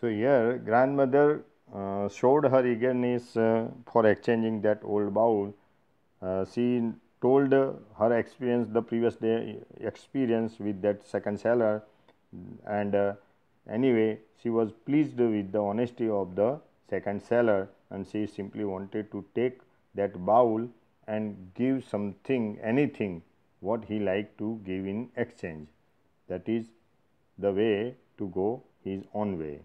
So here grandmother showed her eagerness for exchanging that old bowl. She told her experience, the previous day experience with that second seller, and anyway she was pleased with the honesty of the second seller, and she simply wanted to take that bowl and give something, anything what he liked to give in exchange. That is the way to go his own way.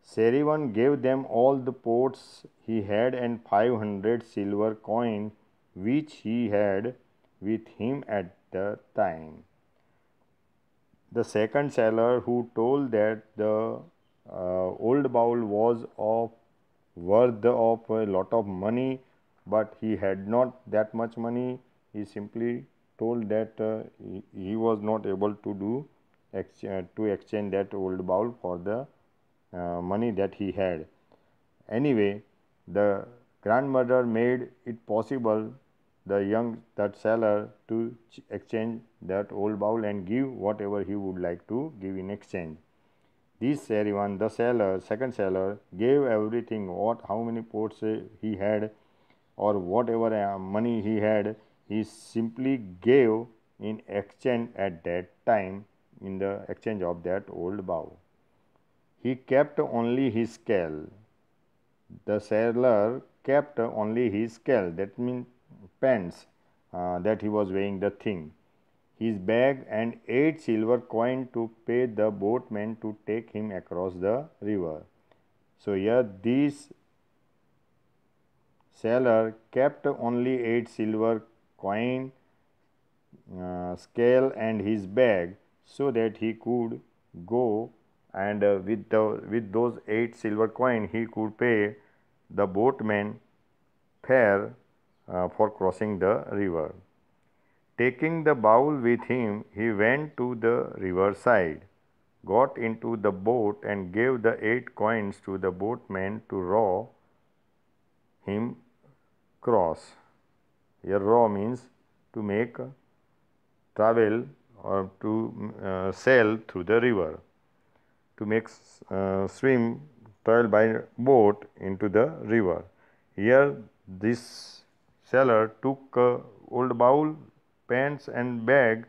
Serivan gave them all the pots he had and 500 silver coins which he had with him at the time. The second seller, who told that the old bowl was of worth of a lot of money, but he had not that much money, he simply told that he was not able to do to exchange that old bowl for the money that he had. Anyway, the grandmother made it possible that seller to exchange that old bowl and give whatever he would like to give in exchange. This Serivan, the seller, second seller, gave everything, how many pots he had or whatever money he had, he simply gave in exchange at that time, in the exchange of that old bowl. He kept only his scale. The seller kept only his scale, that means pence, that he was weighing the thing, his bag, and 8 silver coin to pay the boatman to take him across the river. So here this seller kept only 8 silver coin, scale, and his bag, so that he could go, and with those 8 silver coin he could pay the boatman fare for crossing the river. Taking the bowl with him, he went to the riverside, got into the boat, and gave the 8 coins to the boatman to row him cross. Here row means to make travel or to sail through the river, to make swim, travel by boat into the river. Here this seller took old bowl, pants, and bag,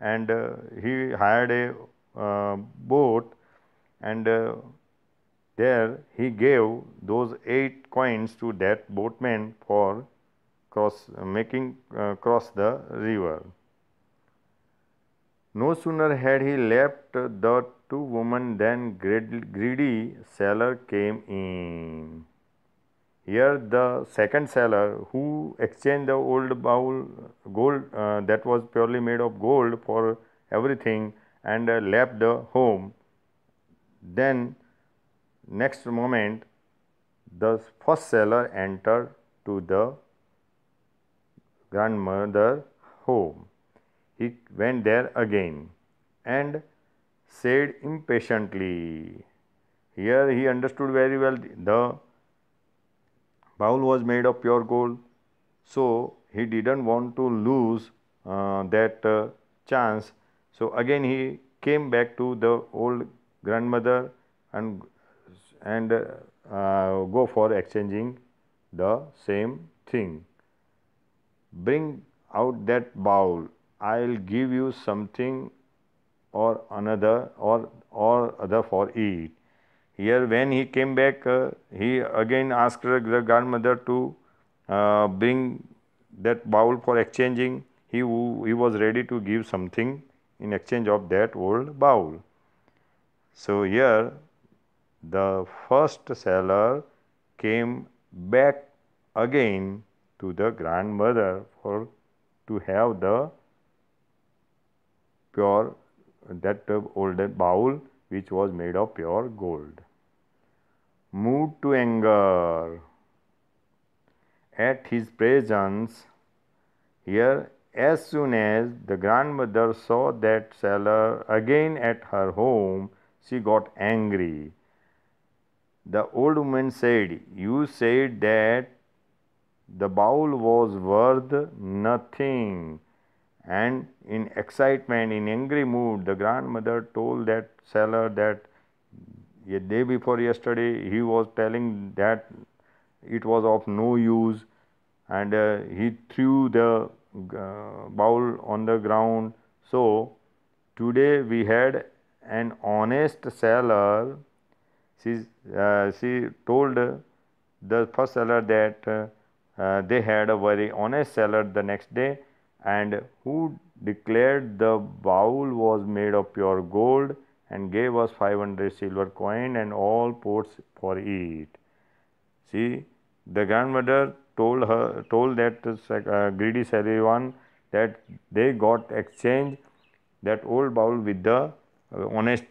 and he hired a boat, and there he gave those 8 coins to that boatman for making cross the river. No sooner had he left the two women than greedy seller came in. Here the second seller, who exchanged the old bowl, gold that was purely made of gold, for everything, and left the home. Then next moment the first seller entered to the grandmother home. He went there again and said impatiently. Here he understood very well the bowl was made of pure gold, so he didn't want to lose that chance. So again he came back to the old grandmother and go for exchanging the same thing. Bring out that bowl, I'll give you something or another or other for it. Here when he came back, he again asked the grandmother to bring that bowl for exchanging. He was ready to give something in exchange of that old bowl. So here the first seller came back again to the grandmother for to have the pure old bowl which was made of pure gold. Moved to anger at his presence, here as soon as the grandmother saw that seller again at her home, she got angry. The old woman said, "You said that the bowl was worth nothing." And in excitement, in angry mood, the grandmother told that seller that a day before yesterday he was telling that it was of no use, and he threw the bowl on the ground. So today we had an honest seller. She told the first seller that they had a very honest seller the next day, and who declared the bowl was made of pure gold and gave us 500 silver coin and all pots for it. See, the grandmother told that greedy Sarivan that they got exchange that old bowl with the honest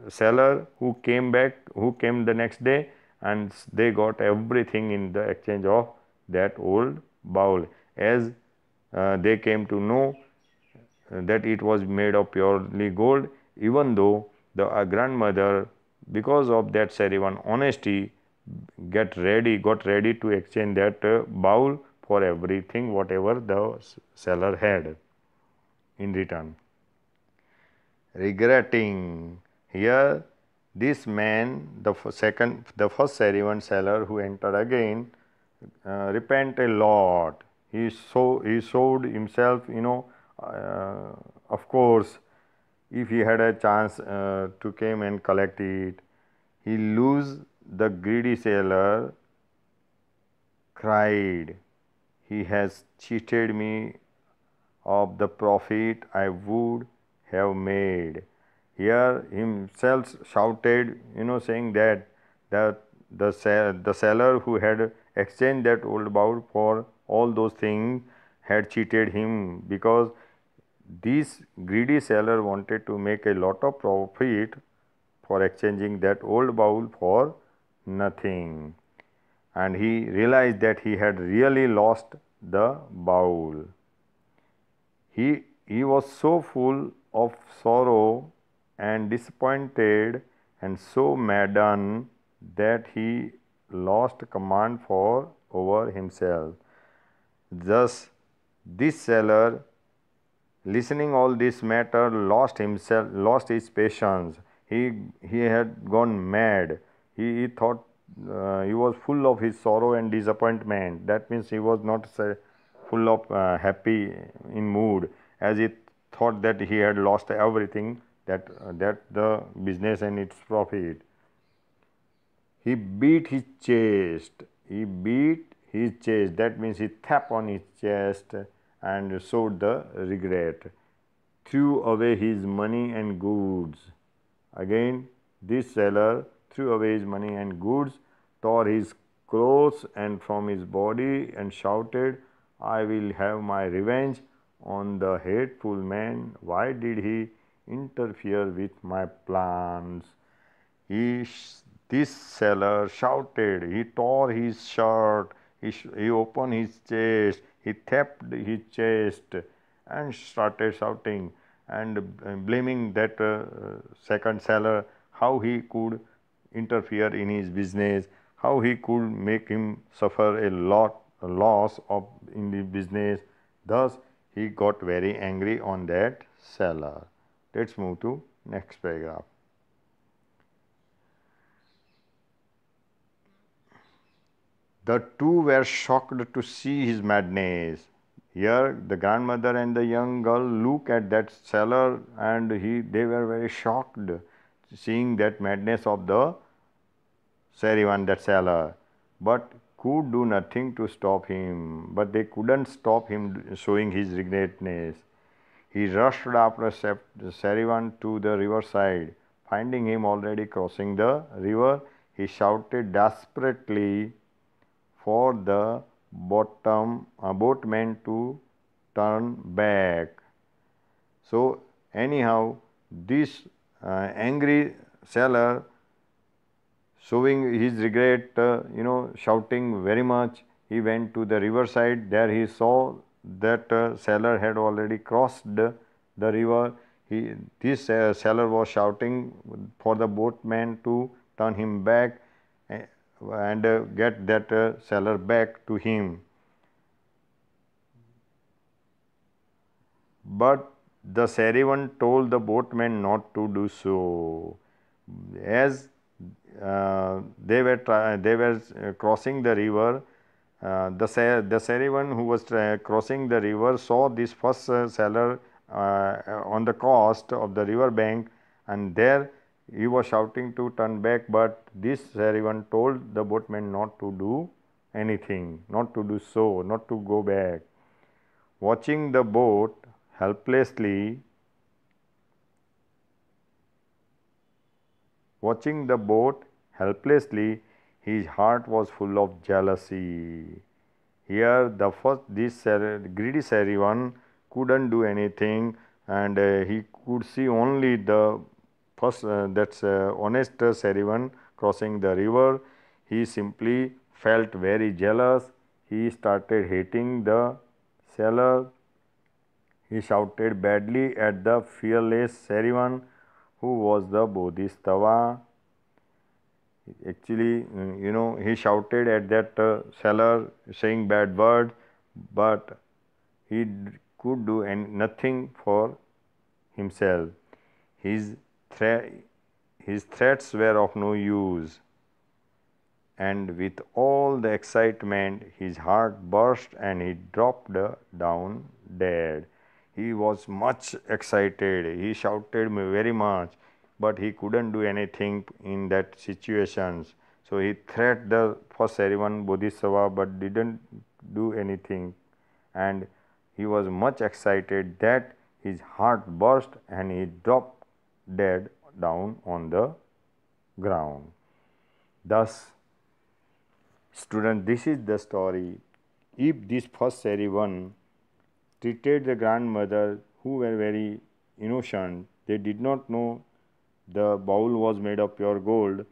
seller who came the next day, and they got everything in the exchange of that old bowl, as they came to know that it was made of purely gold, even though the grandmother, because of that Sarivan honesty, got ready to exchange that bowl for everything whatever the seller had in return. Regretting, here this man, the first Sarivan seller who entered again, repent a lot. He showed himself, of course, if he had a chance to came and collect it, he lose. The greedy seller cried, he has cheated me of the profit I would have made. Here himself shouted, saying that the seller who had exchanged that old bowl for all those things had cheated him, because this greedy seller wanted to make a lot of profit for exchanging that old bowl for nothing. And he realized that he had really lost the bowl. He was so full of sorrow and disappointed and so maddened that he lost command over himself. Thus, this seller, listening all this matter, lost his patience. He had gone mad. He thought he was full of his sorrow and disappointment. That means he was not full of happy in mood, as he thought that he had lost everything, that the business and its profit. He beat his chest. He beat his chest. That means he tapped on his chest and showed the regret. Threw away his money and goods. Again, this seller threw away his money and goods, tore his clothes and from his body, and shouted, I will have my revenge on the hateful man. Why did he interfere with my plans? This seller shouted, he tore his shirt, he opened his chest, he tapped his chest and started shouting and blaming that second seller, how he could interfere in his business, how he could make him suffer a loss in the business. Thus, he got very angry on that seller. Let's move to next paragraph. The two were shocked to see his madness. Here, the grandmother and the young girl look at that seller, and they were very shocked seeing that madness of the Sarivan, that seller, but could do nothing to stop him. But they couldn't stop him showing his regretness. He rushed after Sarivan to the riverside. Finding him already crossing the river, he shouted desperately for the boatman to turn back. So anyhow, this angry seller, showing his regret, shouting very much, he went to the riverside. There he saw that seller had already crossed the river. This seller was shouting for the boatman to turn him back and get that seller back to him. But the Sarivan told the boatman not to do so, as they were crossing the river. The Sarivan who was crossing the river saw this first seller on the coast of the river bank, and there he was shouting to turn back, but this Sarivan told the boatman not to do anything, not to do so, not to go back. Watching the boat helplessly, watching the boat helplessly, his heart was full of jealousy. Here, this greedy Sarivan couldn't do anything, and he could see only the first that's honest Sarivan crossing the river. He simply felt very jealous. He started hating the seller. He shouted badly at the fearless Sarivan, who was the Bodhisattva. Actually, he shouted at that seller, saying bad words, but he could do nothing for himself. His, his threats were of no use, and with all the excitement, his heart burst and he dropped down dead. He was much excited. He shouted me very much, but he couldn't do anything in that situations. So he threatened the first Sarivan Bodhisattva, but didn't do anything, and he was much excited that his heart burst and he dropped dead down on the ground. Thus, student, this is the story. If this first Sarivan treated the grandmother, who were very innocent, they did not know the bowl was made of pure gold,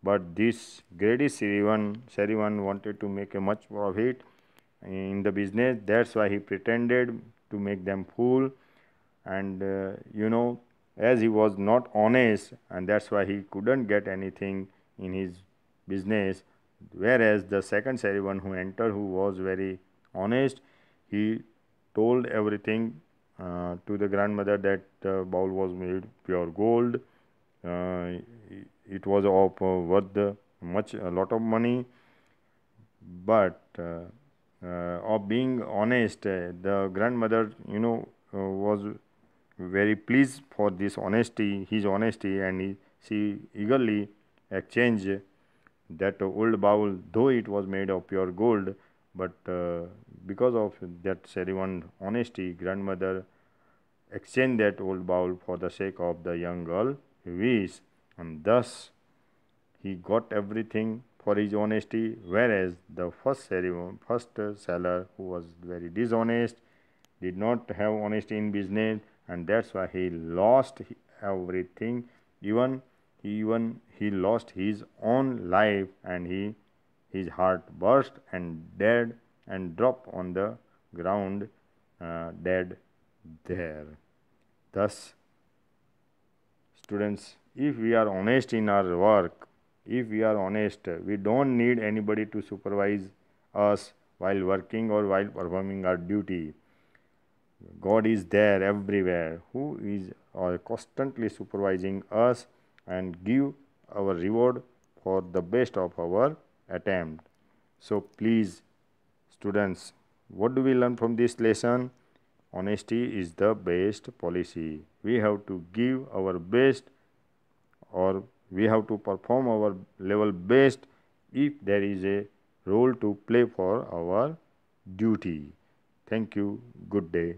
but this greedy Sarivan wanted to make a much profit in the business. That's why he pretended to make them fool, and as he was not honest, and that's why he couldn't get anything in his business. Whereas the second Sarivan who entered, who was very honest, he told everything to the grandmother that the bowl was made pure gold. It was of worth a lot of money, but of being honest, the grandmother was very pleased for this honesty, his honesty, and she eagerly exchanged that old bowl, though it was made of pure gold, but because of that Sarivan honesty, grandmother exchanged that old bowl for the sake of the young girl wish, and thus he got everything for his honesty, whereas the first seller, who was very dishonest, did not have honesty in business, and that's why he lost everything. Even he lost his own life, and his heart burst and dead and dropped on the ground, dead there. Thus, students, if we are honest in our work, if we are honest, we don't need anybody to supervise us while working or while performing our duty. God is there everywhere, who is constantly supervising us and give our reward for the best of our attempt. So please, students, what do we learn from this lesson? Honesty is the best policy. We have to give our best, or we have to perform our level best if there is a role to play for our duty. Thank you. Good day.